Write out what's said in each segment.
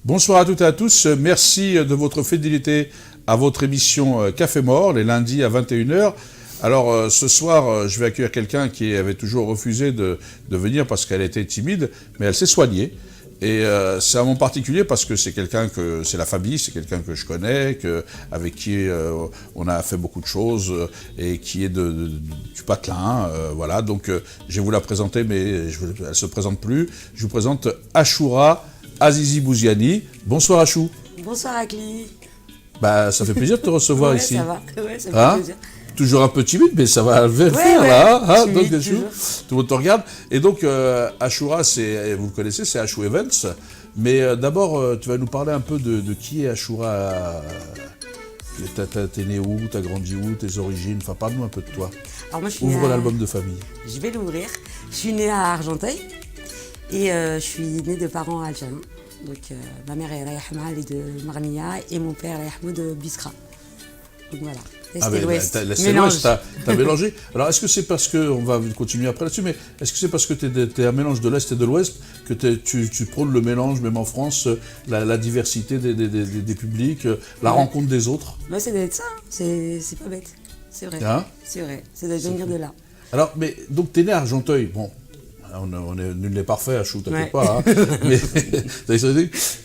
Bonsoir à toutes et à tous. Merci de votre fidélité à votre émission Café Mort, les lundis à 21h. Alors ce soir, je vais accueillir quelqu'un qui avait toujours refusé de venir parce qu'elle était timide, mais elle s'est soignée. Et c'est un moment particulier parce que c'est quelqu'un que c'est la famille, c'est quelqu'un que je connais, avec qui on a fait beaucoup de choses et qui est du patelin, voilà. Donc je vais vous la présenter, mais elle se présente plus. Je vous présente Achoura Azizi Bouziani. Bonsoir Achou. Bonsoir Akli. Bah ça fait plaisir de te recevoir ouais, ici. Ça va, ouais, ça fait plaisir. Toujours un peu timide, mais ça va le faire là. Hein, donc, Achou, tout le monde te regarde. Et donc, Achoura, vous le connaissez, c'est Achou Events. Mais d'abord, tu vas nous parler un peu de qui est Achoura. T'es né où, t'as grandi où, tes origines. Enfin, parle-nous un peu de toi. Alors moi, ouvre l'album de famille. Je vais l'ouvrir. Je suis née à Argenteuil et je suis née de parents algériens. Donc, ma mère est Rahma, de Marnia, et mon père est de Biskra. Donc voilà. Ah mais l'Ouest, t'as mélangé. Alors est-ce que c'est parce que, on va continuer après là-dessus, mais est-ce que c'est parce que t'es un mélange de l'Est et de l'Ouest que tu prônes le mélange, même en France, la diversité des publics, la rencontre des autres? Bah ça doit être ça, c'est pas bête, c'est vrai. Hein, c'est vrai, ça doit venir de là. Alors, mais donc t'es né à Argenteuil, bon. Nul n'est parfait, Achou, t'inquiète pas. Hein.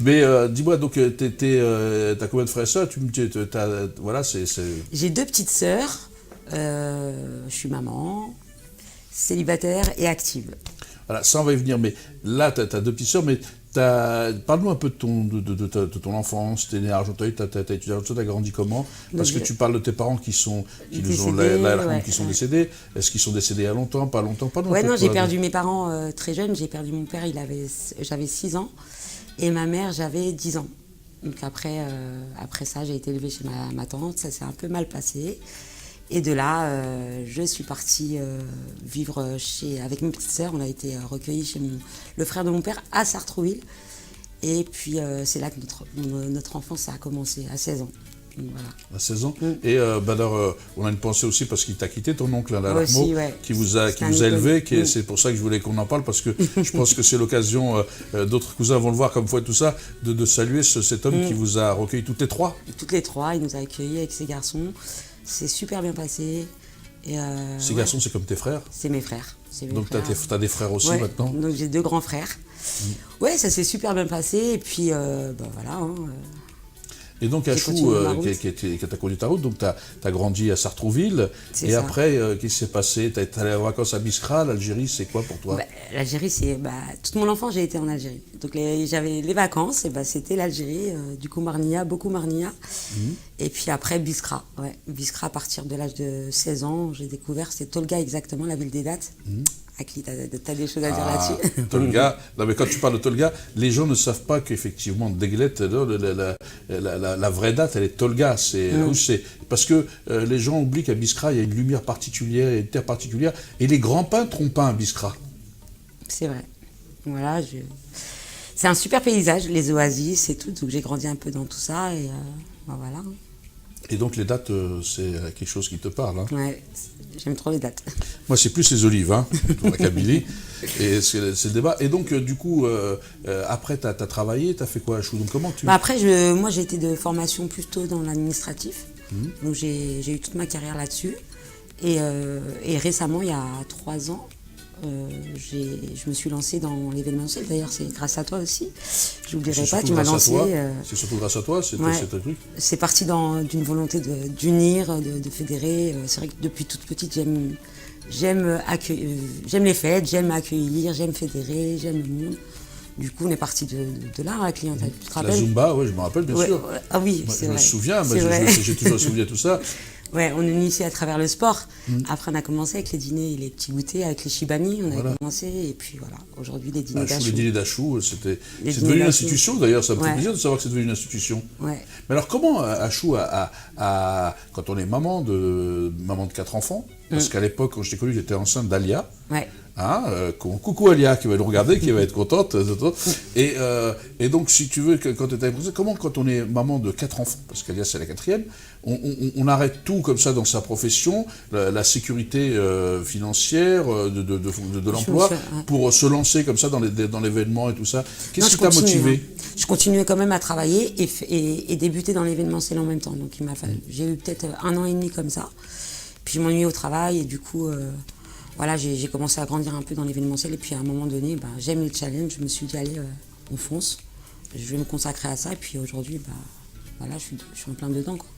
Mais dis-moi, donc, t'as combien de frères et sœurs? Voilà, J'ai 2 petites sœurs. Je suis maman, célibataire et active. Voilà, ça on va y venir. Mais là, t'as 2 petites sœurs, mais parle-nous un peu de ton enfance. T'es né à Argenteuil, t'as étudié à Argenteuil, t'as grandi comment? Parce que tu parles de tes parents qui sont décédés. Est-ce qu'ils sont décédés il y a longtemps, pas longtemps? Ouais, non, j'ai perdu mes parents très jeunes. J'ai perdu mon père, j'avais 6 ans, et ma mère, j'avais 10 ans. Donc après ça, j'ai été élevée chez ma tante. Ça s'est un peu mal passé. Et de là, je suis partie vivre avec mes petites sœurs. On a été recueillis chez le frère de mon père à Sartrouville. Et puis, c'est là que notre enfance a commencé, à 16 ans. Donc, voilà. À 16 ans. Et alors, on a une pensée aussi parce qu'il t'a quitté, ton oncle, Larmo, qui vous a élevé. C'est pour ça que je voulais qu'on en parle, parce que je pense que c'est l'occasion, d'autres cousins vont le voir comme fois et tout ça, de saluer cet homme qui vous a recueillis toutes les 3. Toutes les 3, il nous a accueillis avec ses garçons. C'est super bien passé. Et ces garçons, c'est comme tes frères? C'est mes frères. Donc t'as des frères aussi maintenant? Donc j'ai 2 grands frères. Ouais, ça s'est super bien passé. Et puis, voilà. Hein, et donc Achou, qui t'a conduit ta route, donc t'as grandi à Sartrouville. Et ça. Après, qu'est-ce qui s'est passé? T'es allé en vacances à Biskra, l'Algérie, c'est quoi pour toi? L'Algérie, c'est... toute mon enfance, j'ai été en Algérie. Donc j'avais les vacances, et c'était l'Algérie, du coup Marnia, beaucoup Marnia. Et puis après Biskra. Ouais. Biskra, à partir de l'âge de 16 ans, j'ai découvert, c'est Tolga exactement, la ville des dates. Akli, t'as des choses à dire là-dessus? Tolga, non mais quand tu parles de Tolga, les gens ne savent pas qu'effectivement Deglet, la vraie date, elle est Tolga. Parce que les gens oublient qu'à Biskra, il y a une lumière particulière, il y a une terre particulière, et les grands peintres ont peint à Biskra. C'est vrai. Voilà, c'est un super paysage, les oasis, c'est tout. Donc j'ai grandi un peu dans tout ça, et voilà. Et donc les dates, c'est quelque chose qui te parle, hein? Ouais, j'aime trop les dates. Moi, c'est plus les olives, hein, pour la Kabylie. Et c'est le débat. Et donc, du coup, après, tu as travaillé, tu as fait quoi, Achou? Donc, comment tu... Après, moi, j'ai été de formation plutôt dans l'administratif. Donc, j'ai eu toute ma carrière là-dessus. Et récemment, il y a 3 ans, je me suis lancée dans l'événementiel. D'ailleurs, c'est grâce à toi aussi. Je n'oublierai pas, tu m'as lancé. C'est surtout grâce à toi, c'est un truc. C'est parti d'une volonté d'unir, de fédérer. C'est vrai que depuis toute petite, j'aime les fêtes, j'aime accueillir, j'aime fédérer, j'aime le monde. Du coup, on est parti de là, la clientèle. Tu te rappelles? La Zumba, oui, je me rappelle, bien sûr. Ah oui, c'est vrai. Je me souviens, j'ai toujours souvenir tout ça. Ouais, on est initié à travers le sport. Après, on a commencé avec les dîners et les petits goûters, avec les shibani, on a commencé. Et puis voilà, aujourd'hui, les dîners d'Achou. Les dîners d'Achou, c'est devenu une institution d'ailleurs. Ça me fait plaisir de savoir que c'est devenu une institution. Ouais. Mais alors, comment Achou, quand on est maman de 4 enfants, parce qu'à l'époque, quand je t'ai connu, j'étais enceinte d'Alia. Ouais. Hein, coucou Alia qui va nous regarder, qui va être contente. Et donc, si tu veux, quand tu étais comment, quand on est maman de 4 enfants, parce qu'Alia c'est la 4e, on arrête tout comme ça dans sa profession, la sécurité financière, de l'emploi, pour se lancer comme ça dans l'événement et tout ça. Qu'est-ce qui t'a motivé? Je continuais quand même à travailler et débuter dans l'événementiel en même temps. Donc j'ai eu peut-être 1 an et demi comme ça. Puis je m'ennuyais au travail et du coup, voilà, j'ai commencé à grandir un peu dans l'événementiel. Et puis à un moment donné, j'aime les challenges. Je me suis dit, allez, on fonce. Je vais me consacrer à ça. Et puis aujourd'hui, voilà, je suis en plein dedans, quoi.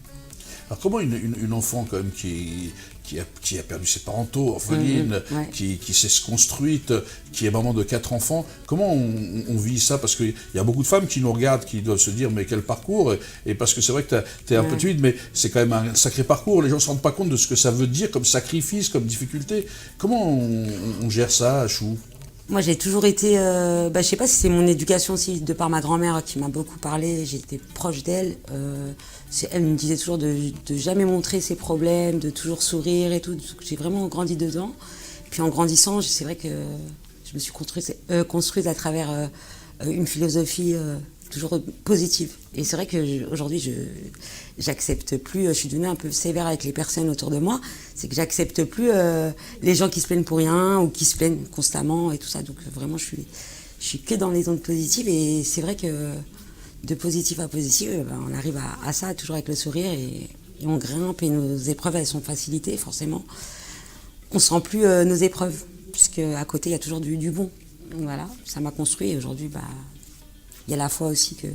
Alors comment une enfant quand même qui a perdu ses parents tôt, orpheline, qui s'est construite, qui est maman de 4 enfants, comment on vit ça? Parce qu'il y a beaucoup de femmes qui nous regardent, qui doivent se dire mais quel parcours, et parce que c'est vrai que tu es un peu timide, mais c'est quand même un sacré parcours, les gens ne se rendent pas compte de ce que ça veut dire comme sacrifice, comme difficulté. Comment on gère ça à Chou? Moi, j'ai toujours été, je sais pas si c'est mon éducation aussi, de par ma grand-mère qui m'a beaucoup parlé, j'étais proche d'elle. Elle me disait toujours de jamais montrer ses problèmes, de toujours sourire et tout. J'ai vraiment grandi dedans. Puis en grandissant, c'est vrai que je me suis construite à travers une philosophie toujours positive. Et c'est vrai qu'aujourd'hui, j'accepte plus, je suis devenue un peu sévère avec les personnes autour de moi, c'est que j'accepte plus les gens qui se plaignent pour rien ou qui se plaignent constamment et tout ça. Donc vraiment, je suis que dans les ondes positives et c'est vrai que de positif à positif, on arrive à ça, toujours avec le sourire et on grimpe et nos épreuves, elles sont facilitées, forcément. On sent plus nos épreuves, puisque à côté, il y a toujours du bon. Donc voilà, ça m'a construit et aujourd'hui, il y a la foi aussi que...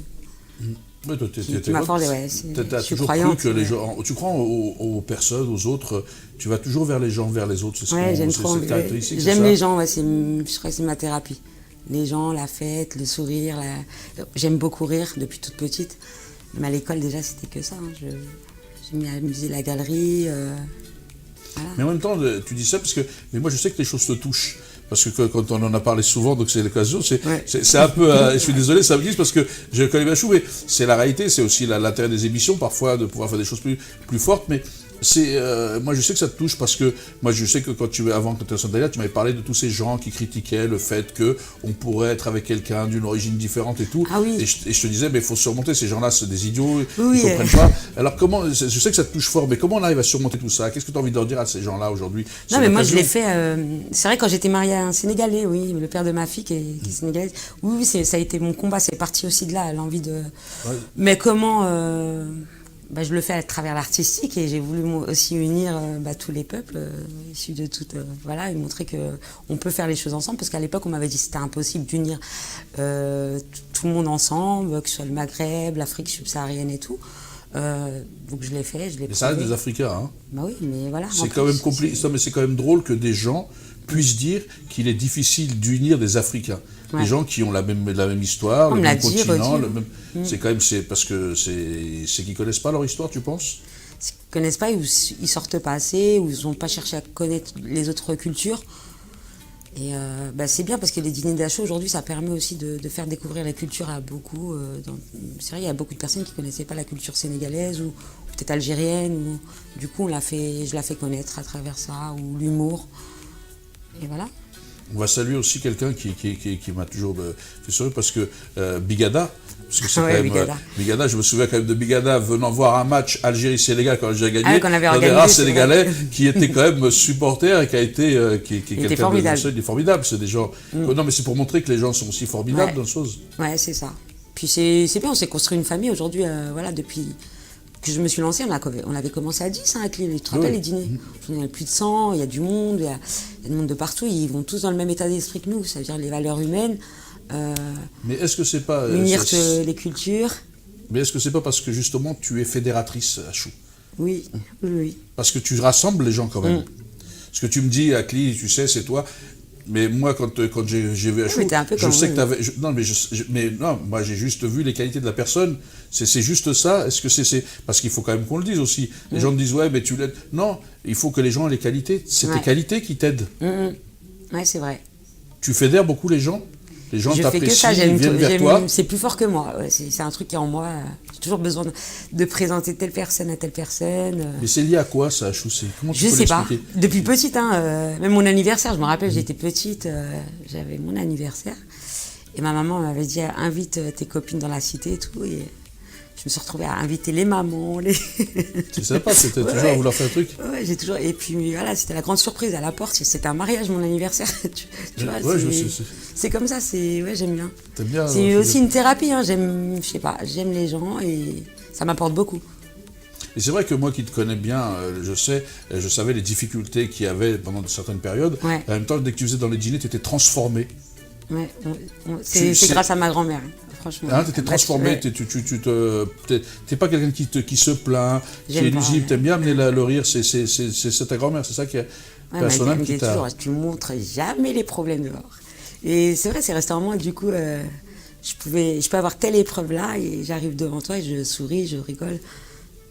Ouais, tu m'as forgé, t'as toujours cru que les gens... Tu crois aux personnes, aux autres, tu vas toujours vers les gens, vers les autres, c'est cette caractéristique. J'aime les gens, je crois que c'est ma thérapie. Les gens, la fête, le sourire. J'aime beaucoup rire depuis toute petite. Mais à l'école, déjà, c'était que ça. J'aimais amuser la galerie. Voilà. Mais en même temps, tu dis ça parce que... Mais moi, je sais que les choses te touchent. Parce que quand on en a parlé souvent, donc c'est l'occasion, c'est un peu... je suis désolé, ça me glisse parce que je connais bien Chou, mais c'est la réalité, c'est aussi l'intérêt des émissions, parfois, de pouvoir faire des choses plus fortes, mais... moi je sais que ça te touche parce que moi je sais que quand tu étais sur Dalia, tu m'avais parlé de tous ces gens qui critiquaient le fait qu'on pourrait être avec quelqu'un d'une origine différente et tout. Ah oui. Et je te disais, mais il faut surmonter, ces gens-là, c'est des idiots, ils ne comprennent pas. Alors comment, je sais que ça te touche fort, mais comment on arrive à surmonter tout ça? Qu'est-ce que tu as envie de leur dire à ces gens-là aujourd'hui? Non mais moi je l'ai fait, c'est vrai quand j'étais mariée à un Sénégalais, oui, le père de ma fille qui est sénégalais, oui, ça a été mon combat, c'est parti aussi de là, l'envie de... Ouais. Mais comment... je le fais à travers l'artistique et j'ai voulu aussi unir tous les peuples issus de toutes... et montrer qu'on peut faire les choses ensemble parce qu'à l'époque on m'avait dit que c'était impossible d'unir tout le monde ensemble, que ce soit le Maghreb, l'Afrique subsaharienne et tout. Donc je l'ai fait, Mais ça reste des Africains, hein. Bah oui, mais voilà. C'est quand même compliqué, mais c'est quand même drôle que des gens puissent dire qu'il est difficile d'unir des Africains. Ouais. Des gens qui ont la même histoire, le même continent, c'est quand même parce que c'est qu'ils connaissent pas leur histoire, tu penses? Ils connaissent pas, ou ils sortent pas assez, ou ils n'ont pas cherché à connaître les autres cultures. Et c'est bien parce que les dîners d'Achou aujourd'hui, ça permet aussi de faire découvrir la culture à beaucoup. C'est vrai, il y a beaucoup de personnes qui connaissaient pas la culture sénégalaise ou peut-être algérienne. Du coup, je la fais connaître à travers ça, ou l'humour. Et voilà. On va saluer aussi quelqu'un qui m'a toujours fait sourire parce que Bigada, parce que c'est quand même Bigada, je me souviens quand même de Bigada venant voir un match Algérie-Sénégal quand Algérie a gagné, qu'on avait organisé, un Sénégalais qui était quand même supporter et qui a été qui était formidable. Il est formidable, c'est des gens. Non mais c'est pour montrer que les gens sont aussi formidables dans les choses. Ouais, c'est ça. Puis c'est bien, on s'est construit une famille aujourd'hui, depuis que je me suis lancée, on avait commencé à 10 avec tu te rappelles les dîners. Il y a plus de 100, il y a du monde, il y a du monde de partout, ils vont tous dans le même état d'esprit que nous, ça veut dire les valeurs humaines. Mais est-ce que c'est pas... unir les cultures. Mais est-ce que c'est pas parce que justement tu es fédératrice à Chou? Oui. Parce que tu rassembles les gens quand même. Ce que tu me dis, Akli, tu sais, c'est toi... Mais moi, quand j'ai vu à Chou, je sais que tu avais... moi j'ai juste vu les qualités de la personne. C'est juste ça. Est-ce que c'est... Parce qu'il faut quand même qu'on le dise aussi. Les gens me disent, ouais, mais tu l'aides. Non, il faut que les gens aient les qualités. C'est tes qualités qui t'aident. Ouais, c'est vrai. Tu fédères beaucoup les gens? Les gens je fais que t'apprécient, ça, ils viennent vers toi. c'est plus fort que moi. Ouais, c'est un truc qui est en moi. J'ai toujours besoin de présenter telle personne à telle personne. Mais c'est lié à quoi ça, HOC? Comment tu Je peux sais pas. l'expliquer? Depuis petite, même mon anniversaire, je me rappelle, j'étais petite, j'avais mon anniversaire. Et ma maman m'avait dit, invite tes copines dans la cité et tout. Et je me suis retrouvée à inviter les mamans. C'est sympa, c'était toujours à vouloir faire un truc. Ouais, j'ai toujours. Et puis voilà, c'était la grande surprise à la porte. C'était un mariage, mon anniversaire. Tu vois, Ouais, c'est comme ça. Ouais, j'aime bien. T'aimes bien. C'est aussi une thérapie. Hein. Je sais pas, j'aime les gens et ça m'apporte beaucoup. Et c'est vrai que moi qui te connais bien, je savais les difficultés qu'il y avait pendant certaines périodes. Ouais. En même temps, dès que tu faisais dans les dîners, tu étais transformé. Ouais, c'est grâce à ma grand-mère. Hein. Franchement. Hein, tu étais transformé, ouais. t'es pas quelqu'un qui se plaint, qui est élusible, t'aimes bien amener le rire, c'est ta grand-mère, c'est ça qui est personnel qui t'a... toujours, tu montres jamais les problèmes dehors. Et c'est vrai, c'est resté en moi, du coup, je peux avoir telle épreuve là, et j'arrive devant toi, et je souris, je rigole.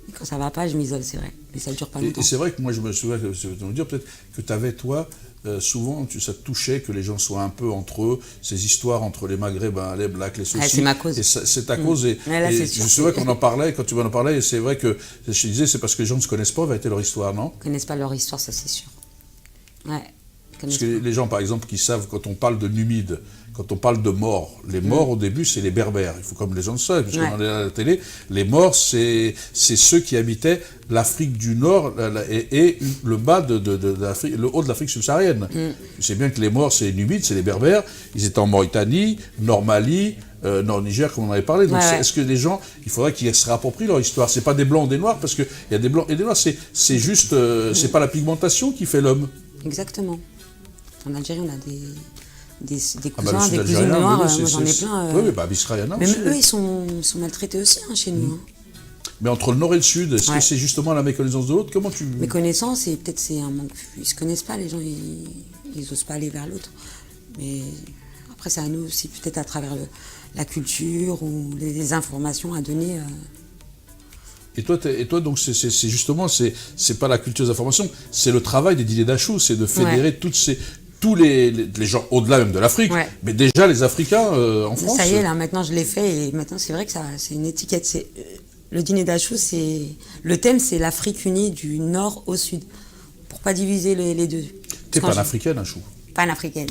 Et quand ça va pas, je m'isole, c'est vrai. Mais ça ne dure pas longtemps. Et c'est vrai que moi, je me souviens, je vais te dire peut-être que tu avais, toi, souvent, ça te touchait que les gens soient un peu entre eux, ces histoires entre les Maghrébins, les Blacks, les ceci. C'est ma cause. Et c'est ta cause. Et, là, et sûr, je sais qu'on en parlait, quand tu m'en parlais, et c'est vrai que je te disais, c'est parce que les gens ne se connaissent pas, va être leur histoire, non? Ils ne connaissent pas leur histoire, ça c'est sûr. Ouais. Parce que les gens, par exemple, qui savent, quand on parle de Numides, quand on parle de morts, les morts au début, c'est les Berbères. Il faut comme les gens le savent, puisqu'on en est à la télé. Les morts, c'est ceux qui habitaient l'Afrique du Nord et le bas de l'Afrique, le haut de l'Afrique subsaharienne. C'est bien que les morts, c'est les Numides, c'est les Berbères. Ils étaient en Mauritanie, Nord Mali, Nord Niger, comme on en avait parlé. Donc, est-ce que les gens, il faudrait qu'ils se réapproprient leur histoire? C'est pas des blancs ou des noirs, parce qu'il y a des blancs et des noirs. C'est juste, c'est pas la pigmentation qui fait l'homme. Exactement. En Algérie, on a des cousins, bah, des cousines noires, oui, moi j'en ai plein. Oui, bah, Bisrayana même aussi. eux, ils sont maltraités aussi hein, chez nous. Hein. Mais entre le nord et le sud, est-ce que c'est justement la méconnaissance de l'autre? Comment tu... Méconnaissance, et peut-être c'est un manque. Ils se connaissent pas, les gens, ils osent pas aller vers l'autre. Mais après, c'est à nous aussi, peut-être à travers la culture ou les informations à donner. Et toi, donc, c'est justement, c'est pas la culture des informations, c'est le travail des dîners d'Achou, c'est de fédérer tous les gens, au-delà même de l'Afrique, mais déjà les Africains en France. Ça y est, là, maintenant je l'ai fait, et maintenant c'est vrai que c'est une étiquette. Le dîner d'Achou, le thème, c'est l'Afrique unie du nord au sud, pour pas diviser les deux. T'es panafricaine, Achou? Panafricaine.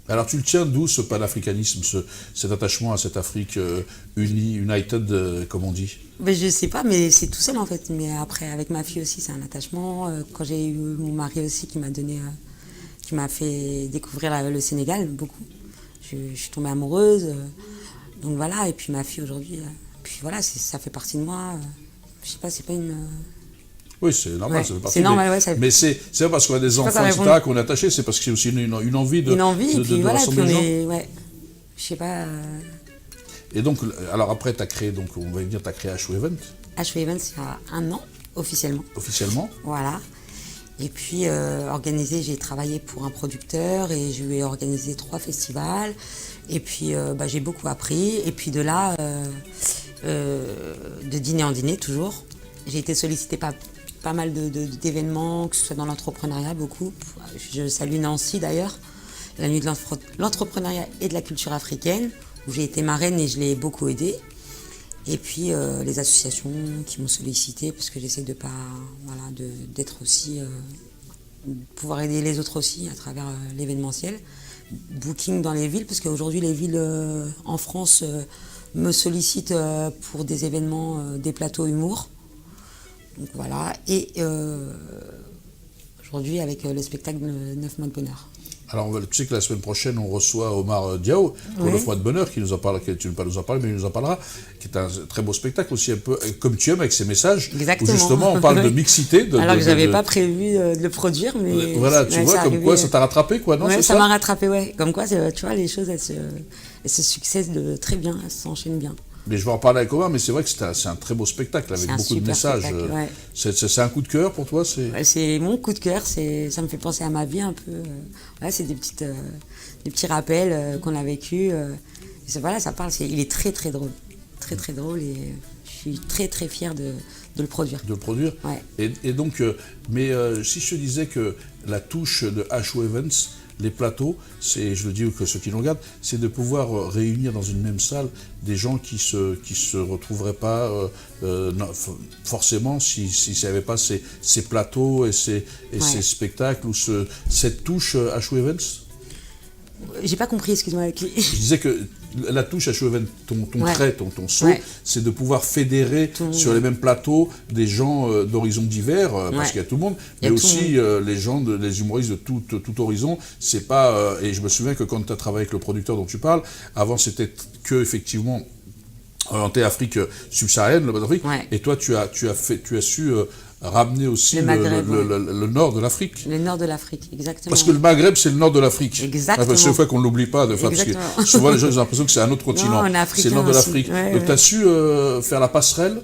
Alors tu le tiens d'où, ce panafricanisme, cet attachement à cette Afrique unie, united, comme on dit? Ben, je sais pas, mais c'est tout seul en fait. Mais après, avec ma fille aussi, c'est un attachement. Quand j'ai eu mon mari aussi qui m'a fait découvrir le Sénégal, beaucoup. Je suis tombée amoureuse. Donc voilà, et puis ma fille aujourd'hui, puis voilà, ça fait partie de moi. Je sais pas, c'est pas une... Oui, c'est normal, ça fait partie. C'est normal, ouais. Mais c'est pas parce qu'on a des enfants, etc., qu'on est attaché, c'est parce qu'il y a aussi une envie de... Une envie, et puis voilà, rassembler les gens. ouais. Je sais pas... Et donc, alors après, tu as créé, donc, on va dire, tu as créé HO Event. HO Event, il y a 1 an, officiellement. Officiellement. Voilà. Et puis, j'ai travaillé pour un producteur et je lui ai organisé 3 festivals. Et puis, j'ai beaucoup appris. Et puis de là, de dîner en dîner, toujours. J'ai été sollicitée par pas mal d'événements, que ce soit dans l'entrepreneuriat, beaucoup. Je salue Nancy, d'ailleurs, la nuit de l'entrepreneuriat et de la culture africaine, où j'ai été marraine et je l'ai beaucoup aidée. Et puis les associations qui m'ont sollicité parce que j'essaie d'être aussi, pouvoir aider les autres aussi à travers l'événementiel. Booking dans les villes, parce qu'aujourd'hui les villes en France me sollicitent pour des événements, des plateaux humour. Donc voilà, et aujourd'hui avec le spectacle de 9 mois de bonheur. Alors, tu sais que la semaine prochaine, on reçoit Omar Diao pour 9 mois de bonheur, qui nous en parle, tu ne pas nous en parler, mais il nous en parlera, qui est un très beau spectacle aussi, un peu comme tu aimes, avec ses messages. Exactement. Où justement, on parle de mixité. Alors que je n'avais pas prévu de le produire, mais... Voilà, tu vois, comme quoi ça t'a rattrapé, quoi, non? Ouais, ça m'a rattrapé, ouais. Comme quoi, tu vois, les choses, elles se succèdent très bien, elles s'enchaînent bien. Mais je vais en parler avec Omar, mais c'est vrai que c'est un très beau spectacle, avec beaucoup de messages. Ouais. C'est un coup de cœur pour toi? C'est mon coup de cœur, ça me fait penser à ma vie un peu. C'est des petits rappels qu'on a vécu. Voilà, ça parle, il est très très drôle. Très très drôle, et je suis très très fière de le produire. De le produire? Ouais. Et donc, si je te disais que la touche de HO Events, les plateaux, je le dis que ceux qui nous regardent, c'est de pouvoir réunir dans une même salle des gens qui se retrouveraient pas non, forcément s'il n'y avait pas ces plateaux et ces spectacles ou cette touche Ashou Events. J'ai pas compris, excuse-moi. Je disais que la touche Ashou Events, ton trait, ton saut, c'est de pouvoir fédérer sur les mêmes plateaux des gens d'horizons divers, parce qu'il y a tout le monde, mais aussi les humoristes de tout horizon. C'est pas, et je me souviens que quand tu as travaillé avec le producteur dont tu parles, avant c'était que effectivement orienté Afrique subsaharienne, le Afrique, et toi tu as su ramener aussi le nord de l'Afrique. Le nord de l'Afrique, exactement. Parce que le Maghreb, c'est le nord de l'Afrique. Exactement. C'est une fois qu'on ne l'oublie pas, parce que souvent les gens ont l'impression que c'est un autre continent. C'est le nord de l'Afrique. Donc tu as su faire la passerelle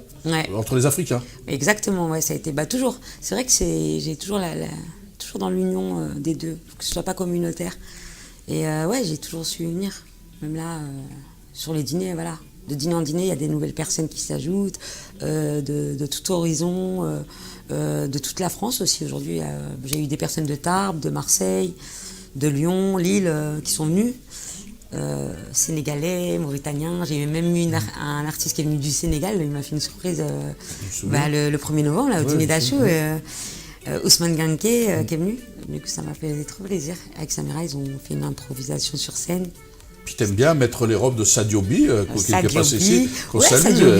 entre les Africains. Exactement, ça a été toujours. C'est vrai que j'ai toujours toujours dans l'union des deux, que ce soit pas communautaire. Et j'ai toujours su unir. Même là, sur les dîners, voilà. De dîner en dîner, il y a des nouvelles personnes qui s'ajoutent, de tout horizon, de toute la France aussi. Aujourd'hui, j'ai eu des personnes de Tarbes, de Marseille, de Lyon, Lille, qui sont venues. Sénégalais, Mauritaniens. J'ai même eu un artiste qui est venu du Sénégal, il m'a fait une surprise le 1er novembre, là, au dîner d'Achou. Ousmane Ganke qui est venu. Du coup, ça m'a fait trop plaisir. Avec Samira, ils ont fait une improvisation sur scène. Puis t'aimes bien mettre les robes de Sadio Bi, qui est passé ici, qu'on salue. Sadio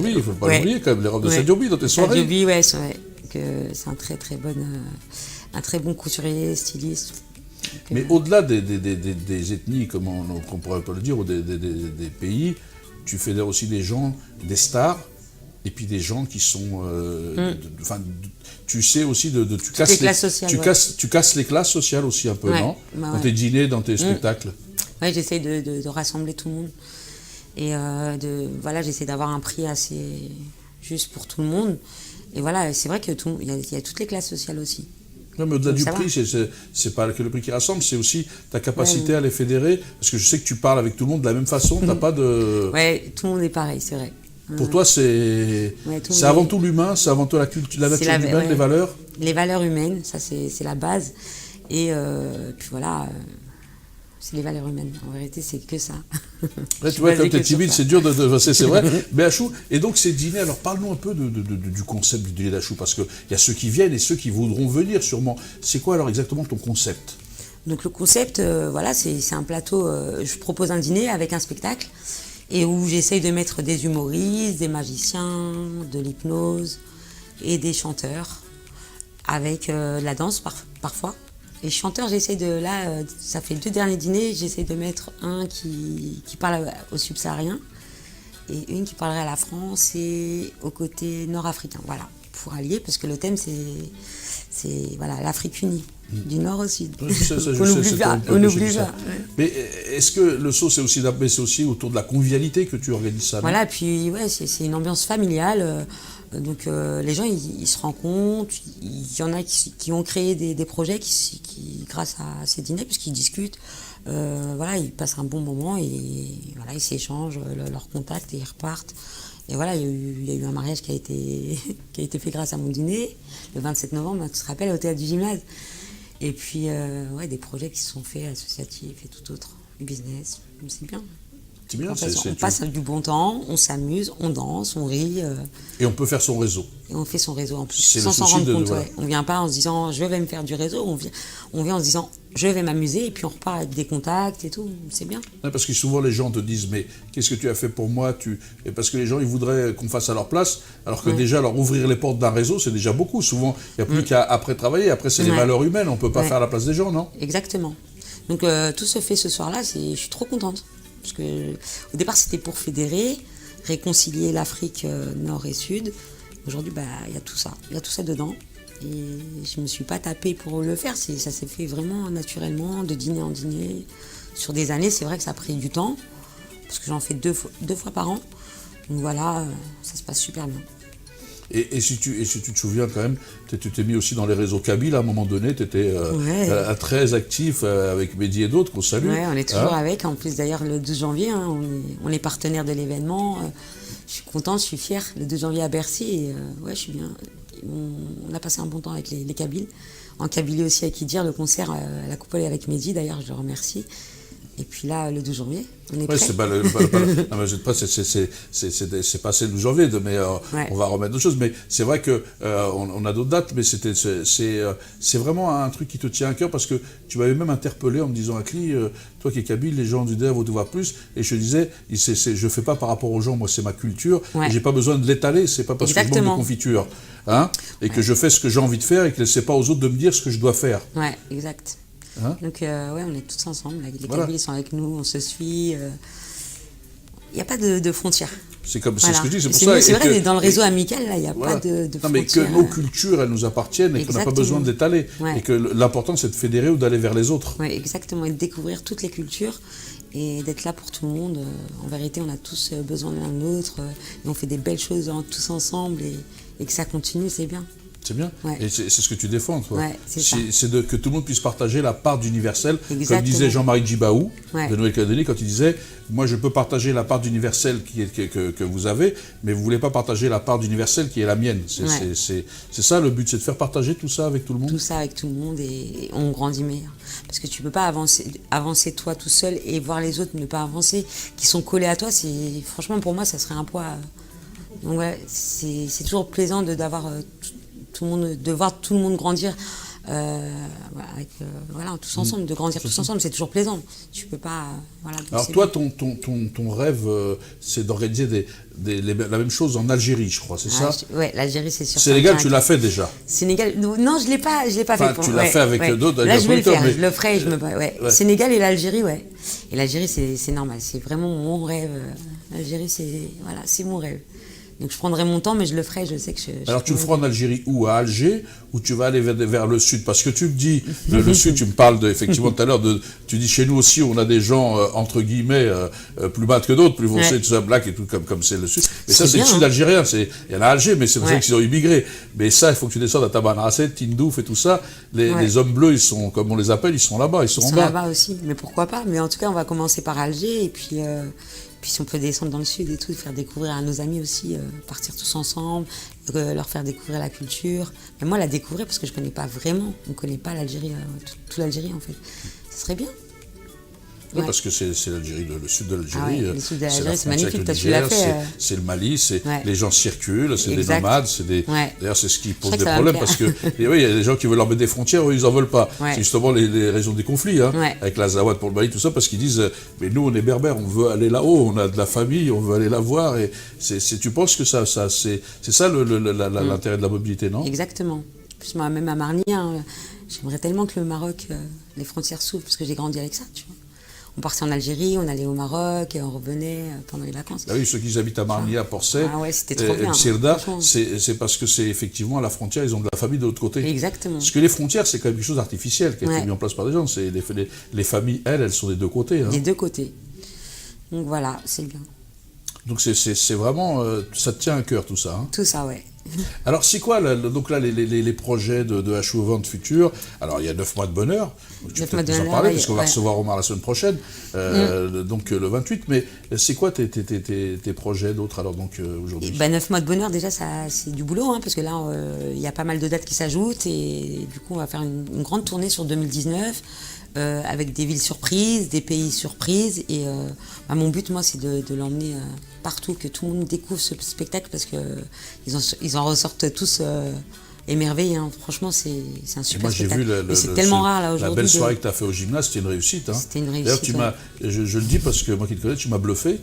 Bi, il ne faut pas l'oublier quand même, les robes de Sadio Bi dans tes soirées. Sadio Bi, c'est vrai que c'est un très bon couturier, styliste. Mais au-delà des ethnies, comme on pourrait pas le dire, ou des pays, tu fédères aussi des gens, des stars, et puis des gens qui sont... tu sais aussi, tu casses les classes sociales aussi un peu, non? Dans tes dîners, dans tes spectacles. Oui, j'essaie de rassembler tout le monde. Et j'essaie d'avoir un prix assez juste pour tout le monde. Et voilà, c'est vrai qu'il y a toutes les classes sociales aussi. Non, mais au-delà du prix, c'est pas que le prix qui rassemble, c'est aussi ta capacité à les fédérer. Parce que je sais que tu parles avec tout le monde de la même façon, t'as pas de... Oui, tout le monde est pareil, c'est vrai. Pour toi, c'est avant tout l'humain, c'est avant tout la nature humaine, les valeurs? Les valeurs humaines, ça c'est la base. Et puis voilà... c'est les valeurs humaines. En vérité, c'est que ça. Ouais, tu vois, comme tu es timide, c'est dur c'est vrai. Mais Achou, et donc ces dîners, alors parle-nous un peu du concept du dîner d'Achou, parce qu'il y a ceux qui viennent et ceux qui voudront venir sûrement. C'est quoi alors exactement ton concept? Donc le concept, c'est un plateau, je propose un dîner avec un spectacle, et où j'essaye de mettre des humoristes, des magiciens, de l'hypnose et des chanteurs, avec de la danse parfois. Les chanteurs, ça fait 2 derniers dîners, j'essaie de mettre un qui parle aux subsahariens et une qui parlerait à la France et au côté nord-africain. Voilà, pour allier, parce que le thème c'est l'Afrique unie, du nord au sud. On n'oublie pas. Mais est-ce que le saut, c'est aussi autour de la convivialité que tu organises ça? Voilà, puis c'est une ambiance familiale. Donc les gens ils se rencontrent, il y en a qui ont créé des projets qui grâce à ces dîners, puisqu'ils discutent, ils passent un bon moment et ils s'échangent leurs contacts et ils repartent. Et voilà, il y a eu un mariage qui a été fait grâce à mon dîner, le 27 novembre, tu te rappelles, au théâtre du gymnase. Et puis des projets qui se sont faits associatifs et tout autre, business, c'est bien. C'est bien, on passe du bon temps, on s'amuse, on danse, on rit. Et on peut faire son réseau. Et on fait son réseau en plus, sans s'en rendre compte. On ne vient pas en se disant je vais me faire du réseau, on vient en se disant je vais m'amuser et puis on repart avec des contacts et tout, c'est bien. Ouais, parce que souvent les gens te disent mais qu'est-ce que tu as fait pour moi Et parce que les gens ils voudraient qu'on fasse à leur place, alors que déjà leur ouvrir les portes d'un réseau c'est déjà beaucoup. Souvent il n'y a plus qu'à après travailler, après c'est les valeurs humaines, on ne peut pas faire à la place des gens, non? Exactement. Donc tout se fait ce soir-là, je suis trop contente. Parce que au départ c'était pour fédérer, réconcilier l'Afrique nord et sud. Aujourd'hui il y a tout ça dedans. Et je ne me suis pas tapée pour le faire, ça s'est fait vraiment naturellement, de dîner en dîner. Sur des années, c'est vrai que ça a pris du temps, parce que j'en fais deux fois par an. Donc voilà, ça se passe super bien. Et si tu te souviens quand même, tu t'es mis aussi dans les réseaux Kabyle à un moment donné, tu étais très actif avec Mehdi et d'autres qu'on salue. Oui, on est toujours avec. En plus d'ailleurs le 12 janvier, on est partenaire de l'événement. Je suis contente, je suis fière. Le 2 janvier à Bercy, et je suis bien. On a passé un bon temps avec les Kabyles. en Kabylie aussi avec Idir, le concert à la Coupole avec Mehdi, d'ailleurs, je le remercie. Et puis là, le 12 janvier, on est prêt. C'est passé le 12 janvier, mais on va remettre d'autres choses. Mais c'est vrai qu'on a d'autres dates, mais c'est vraiment un truc qui te tient à cœur, parce que tu m'avais même interpellé en me disant, Akli, toi qui es kabyle, les gens du DER vont te voir plus. Et je te disais, je ne fais pas par rapport aux gens, moi c'est ma culture, et j'ai pas besoin de l'étaler, c'est pas parce que je manque de confiture. Hein, et que je fais ce que j'ai envie de faire, et que c'est pas aux autres de me dire ce que je dois faire. Ouais, exact. Hein? Donc, on est tous ensemble. Les Kabyles sont avec nous, on se suit. Il n'y a pas de frontières. C'est ce que je dis, c'est pour ça. C'est vrai, dans le réseau amical, il n'y a pas de frontières. Non, mais que nos cultures, elles nous appartiennent et qu'on n'a pas besoin d'étaler. Et que l'important, c'est de fédérer ou d'aller vers les autres. Oui, exactement. Et de découvrir toutes les cultures et d'être là pour tout le monde. En vérité, on a tous besoin de l'un de l'autre. Et on fait des belles choses tous ensemble. Et que ça continue, c'est bien. C'est bien. Ouais. Et c'est ce que tu défends, toi. Ouais, c'est que tout le monde puisse partager la part d'universel. Comme disait Jean-Marie Djibaou de Nouvelle-Calédonie quand il disait « Moi, je peux partager la part d'universel que vous avez, mais vous ne voulez pas partager la part d'universel qui est la mienne. » C'est ça le but, c'est de faire partager tout ça avec tout le monde. Tout ça avec tout le monde et on grandit meilleur. Parce que tu ne peux pas avancer toi tout seul et voir les autres ne pas avancer, qui sont collés à toi. Franchement, pour moi, ça serait un poids. Donc ouais, c'est toujours plaisant d'avoir... tout le monde, de voir tout le monde grandir tous ensemble, de grandir tous ensemble, c'est toujours plaisant. Tu peux pas... Alors toi, ton rêve, c'est d'organiser la même chose en Algérie, je crois, c'est ça? Oui, l'Algérie, c'est sûr. Sénégal, tu l'as fait déjà? Sénégal, non, je l'ai pas fait. Tu l'as fait avec d'autres. Là, je vais le faire, je le ferai. Sénégal et l'Algérie, ouais. Et l'Algérie, c'est normal, c'est vraiment mon rêve. L'Algérie, c'est mon rêve. Donc je prendrai mon temps, mais je le ferai, je sais que Alors tu le feras en Algérie ou à Alger, ou tu vas aller vers le sud? Parce que tu me dis, le sud, tu me parles effectivement tout à l'heure, tu dis chez nous aussi, on a des gens, entre guillemets, plus bas que d'autres, plus foncés, tout ça, black et tout, comme c'est le sud. Mais ça, c'est le sud algérien, il y en a à Alger, mais c'est pour ça qu'ils ont immigré. Mais ça, il faut que tu descendes à Tamanrasset, Tindouf et tout ça. Les hommes bleus, ils sont, comme on les appelle, ils sont là-bas, ils sont en bas. Là-bas aussi, mais pourquoi pas? Mais en tout cas, on va commencer par Alger, et puis si on peut descendre dans le sud et tout, faire découvrir à nos amis aussi, partir tous ensemble, leur faire découvrir la culture. Mais moi, la découvrir parce que je ne connais pas vraiment. On ne connaît pas l'Algérie, toute l'Algérie en fait. Ce serait bien. Oui, parce que c'est l'Algérie, le sud de l'Algérie. Le sud de l'Algérie, c'est magnifique, toi tu l'as fait. C'est le Mali, les gens circulent, c'est des nomades, d'ailleurs c'est ce qui pose des problèmes, parce que il y a des gens qui veulent leur mettre des frontières, eux ils n'en veulent pas. C'est justement les raisons des conflits, avec l'Azawad pour le Mali, tout ça, parce qu'ils disent, mais nous on est berbères, on veut aller là-haut, on a de la famille, on veut aller la voir, et tu penses que c'est ça l'intérêt de la mobilité, non? Exactement. En plus, moi, même à Marly, j'aimerais tellement que le Maroc, les frontières s'ouvrent, parce que j'ai grandi avec ça, tu vois. On partait en Algérie, on allait au Maroc et on revenait pendant les vacances. Ah oui, ceux qui habitent à Marly, à Porcet, Msirda, c'est parce que c'est effectivement à la frontière, ils ont de la famille de l'autre côté. Exactement. Parce que les frontières, c'est quand même quelque chose d'artificiel qui a été mis en place par des gens. Les familles, elles sont des deux côtés. Des deux côtés. Donc voilà, c'est bien. Donc c'est vraiment, ça te tient à cœur tout ça. Tout ça, ouais. Alors c'est quoi donc là les projets de HO Vente Future? Alors il y a 9 mois de bonheur, tu peux peut-être nous en parler parce qu'on va recevoir Omar la semaine prochaine, donc le 28, mais c'est quoi tes projets d'autres alors donc aujourd'hui? 9 mois de bonheur déjà c'est du boulot, parce que là il y a pas mal de dates qui s'ajoutent et du coup on va faire une grande tournée sur 2019 avec des villes surprises, des pays surprises et mon but moi c'est de l'emmener partout, que tout le monde découvre ce spectacle parce qu'ils en ressortent tous émerveillés. Franchement, c'est un super spectacle. Moi, j'ai vu c'est tellement rare là aujourd'hui. La belle soirée que tu as fait au gymnase, c'était une réussite. C'était une réussite. D'ailleurs, je le dis parce que moi qui te connais, tu m'as bluffé.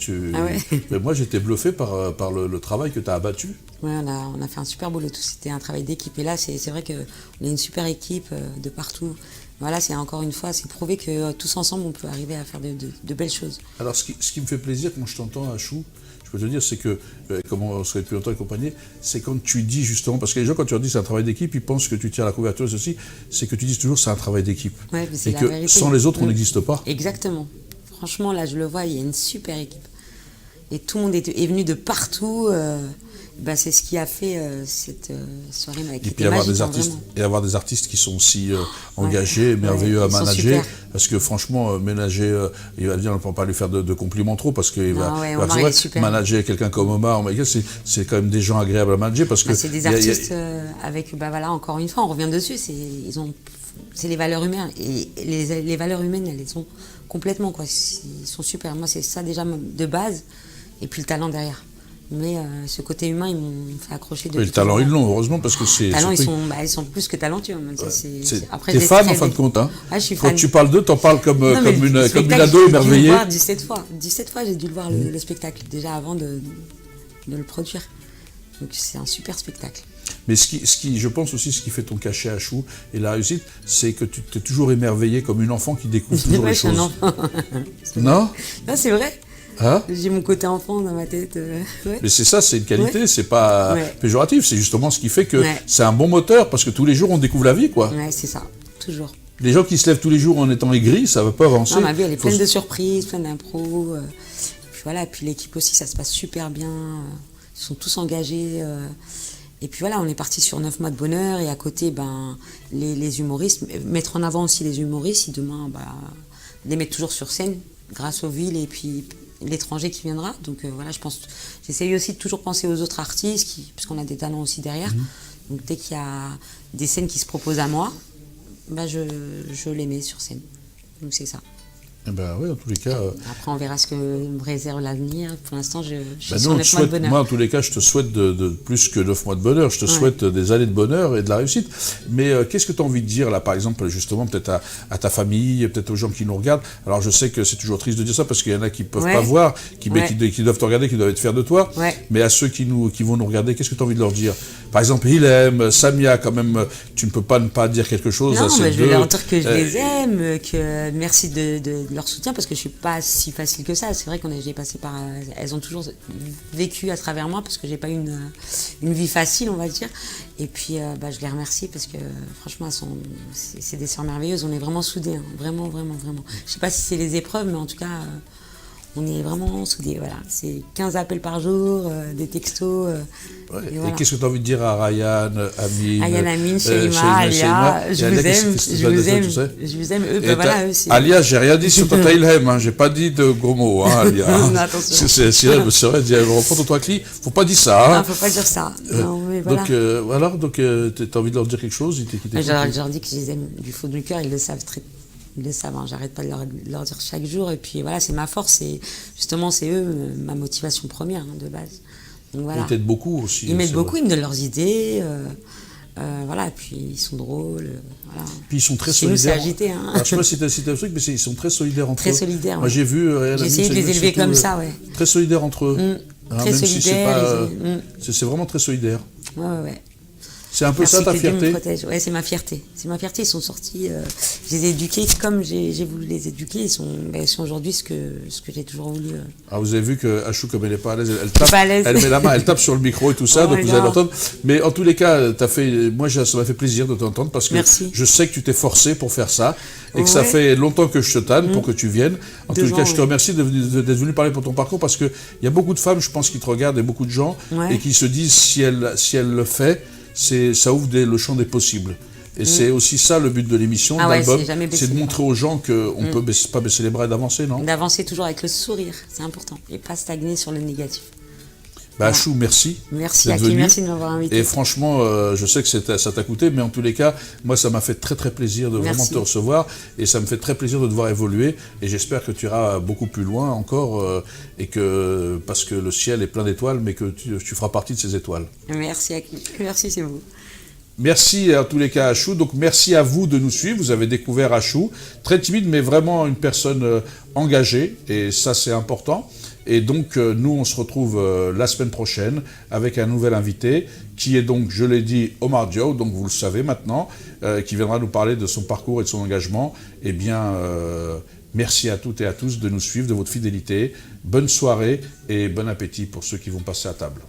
Mais moi, j'étais bluffé par le travail que tu as abattu. Oui, on a fait un super boulot. C'était un travail d'équipe. Et là, c'est vrai qu'on est une super équipe de partout. Voilà, c'est encore une fois, c'est prouvé que tous ensemble, on peut arriver à faire de belles choses. Alors, ce qui me fait plaisir quand je t'entends à Chou, je peux te dire, c'est que, comme on serait depuis longtemps accompagné, c'est quand tu dis justement, parce que les gens, quand tu leur dis c'est un travail d'équipe, ils pensent que tu tiens la couverture et ceci, c'est que tu dis toujours c'est un travail d'équipe. Ouais, et que vérité. Sans les autres, on n'existe pas. Exactement. Franchement, là, je le vois, il y a une super équipe. Et tout le monde est venu de partout. c'est ce qui a fait cette soirée qui Et puis était avoir magique, des artistes, vraiment. et avoir des artistes qui sont aussi engagés, merveilleux à ils sont manager. super. Parce que franchement, ménager, il va dire, on ne peut pas lui faire de compliments trop, parce que Omar, il est super. manager quelqu'un comme Omar, c'est quand même des gens agréables à manager. Parce que c'est des artistes avec, encore une fois, on revient dessus, c'est les valeurs humaines. Et les valeurs humaines, elles sont complètement, quoi. Ils sont super. Moi, c'est ça déjà de base, et puis le talent derrière. Mais ce côté humain, ils m'ont fait accrocher depuis. Mais le talent, ils l'ont, heureusement, parce que c'est. Talent, ils sont plus que talentueux. T'es fan, en fin de compte. Hein. Je suis fan. Quand tu parles d'eux, t'en parles comme une ado émerveillée. J'ai dû le voir 17 fois. 17 fois, j'ai dû le voir le spectacle, déjà avant de le produire. Donc c'est un super spectacle. Mais je pense aussi, ce qui fait ton cachet à Chou et la réussite, c'est que tu t'es toujours émerveillé comme une enfant qui découvre toujours les choses. Je suis un enfant. Non ? Non, c'est vrai. Hein? J'ai mon côté enfant dans ma tête. Ouais. Mais c'est ça, c'est une qualité, c'est pas péjoratif, c'est justement ce qui fait que c'est un bon moteur, parce que tous les jours on découvre la vie, quoi. Ouais, c'est ça, toujours. Les gens qui se lèvent tous les jours en étant aigris, ça va pas avancer. Non, ma vie, elle est pleine de surprises, pleine d'impros. Puis voilà, puis l'équipe aussi, ça se passe super bien. Ils sont tous engagés. Et puis voilà, on est parti sur 9 mois de bonheur. Et à côté, les humoristes, mettre en avant aussi les humoristes, si demain, les mettre toujours sur scène, grâce aux villes et puis l'étranger qui viendra. Donc voilà, j'essaye aussi de toujours penser aux autres artistes, parce qu'on a des talents aussi derrière. Donc dès qu'il y a des scènes qui se proposent à moi, je les mets sur scène. Donc c'est ça. Eh ben oui, en tous les cas. Après, on verra ce que me réserve l'avenir. Pour l'instant, je suis sur 9 mois de bonheur. Moi, en tous les cas, je te souhaite de plus que 9 mois de bonheur. Je te souhaite des années de bonheur et de la réussite. Mais qu'est-ce que tu as envie de dire, là, par exemple, justement, peut-être à ta famille, peut-être aux gens qui nous regardent. Alors, je sais que c'est toujours triste de dire ça, parce qu'il y en a qui ne peuvent pas voir, qui doivent te regarder, qui doivent être fiers de toi. Mais à ceux qui vont nous regarder, qu'est-ce que tu as envie de leur dire? Par exemple, Ilem, Samia, quand même, tu ne peux pas ne pas dire quelque chose à ces deux. Je vais leur dire que je les aime, que merci de leur soutien, parce que je suis pas si facile que ça. C'est vrai j'ai passé par, elles ont toujours vécu à travers moi, parce que j'ai pas une vie facile, on va dire. Et puis je les remercie, parce que franchement, c'est des sœurs merveilleuses. On est vraiment soudés, hein. Vraiment, vraiment, vraiment. Je sais pas si c'est les épreuves, mais en tout cas, on est vraiment soudés. Voilà. C'est 15 appels par jour, des textos. Et voilà. Qu'est-ce que tu as envie de dire à Ryan, Amine, Shelima, Alia, je vous aime, eux, voilà, eux aussi. Alia, j'ai rien dit sur Tata Ilhem, hein, j'ai pas dit de gros mots, hein, Alia. Non, attention. Si elle me serait dit, reprends ton toi clic, faut pas dire ça. Hein. Non, faut pas dire ça. Non, mais voilà. Donc tu as envie de leur dire quelque chose? Je leur dis que je les aime du fond du cœur, ils le savent ils le savent, hein. J'arrête pas de leur dire chaque jour, et puis voilà, c'est ma force, et justement, c'est eux, ma motivation première, hein, de base. Donc, voilà. Ils t'aident beaucoup aussi. Ils m'aident beaucoup, ils me donnent leurs idées, voilà, puis ils sont drôles. Voilà. Puis ils sont très solidaires. C'est agité, hein. Alors, je sais pas si t'as un truc, mais ils sont très solidaires entre eux. Très solidaires. Moi, j'ai vu. J'ai essayé de les élever comme ça, ouais. Très solidaires entre eux. Très solidaires. C'est vraiment très solidaire. Ouais. C'est un peu ça ta fierté? Ouais, c'est ma fierté. C'est ma fierté. Ils sont sortis, je les ai éduqués comme j'ai voulu les éduquer. Ils sont aujourd'hui ce que j'ai toujours voulu. Alors vous avez vu que Achou, comme elle n'est pas à l'aise, elle met la main, elle tape sur le micro et tout ça, donc vous allez l'entendre. Mais en tous les cas, moi ça m'a fait plaisir de t'entendre, parce que je sais que tu t'es forcé pour faire ça, et que ça fait longtemps que je te tanne pour que tu viennes. En tous les cas, je te remercie d'être venu parler pour ton parcours, parce qu'il y a beaucoup de femmes, je pense, qui te regardent, et beaucoup de gens, et qui se disent, si elle le fait, ça ouvre le champ des possibles. Et c'est aussi ça le but de l'émission, de l'album, c'est de montrer aux gens qu'on ne peut pas baisser les bras et d'avancer, non? D'avancer toujours avec le sourire, c'est important, et pas stagner sur le négatif. Achou, merci. Merci à qui, merci de m'avoir invité. Et franchement, je sais que ça t'a coûté, mais en tous les cas, moi ça m'a fait très très plaisir de vraiment te recevoir, et ça me fait très plaisir de te voir évoluer, et j'espère que tu iras beaucoup plus loin encore, parce que le ciel est plein d'étoiles, mais que tu feras partie de ces étoiles. Merci à qui, merci, c'est vous. Merci en tous les cas à Achou, donc merci à vous de nous suivre, vous avez découvert Achou, très timide mais vraiment une personne engagée, et ça c'est important. Et donc nous on se retrouve la semaine prochaine avec un nouvel invité qui est donc, je l'ai dit, Omar Diaw, donc vous le savez maintenant, qui viendra nous parler de son parcours et de son engagement. Eh bien, merci à toutes et à tous de nous suivre, de votre fidélité, bonne soirée et bon appétit pour ceux qui vont passer à table.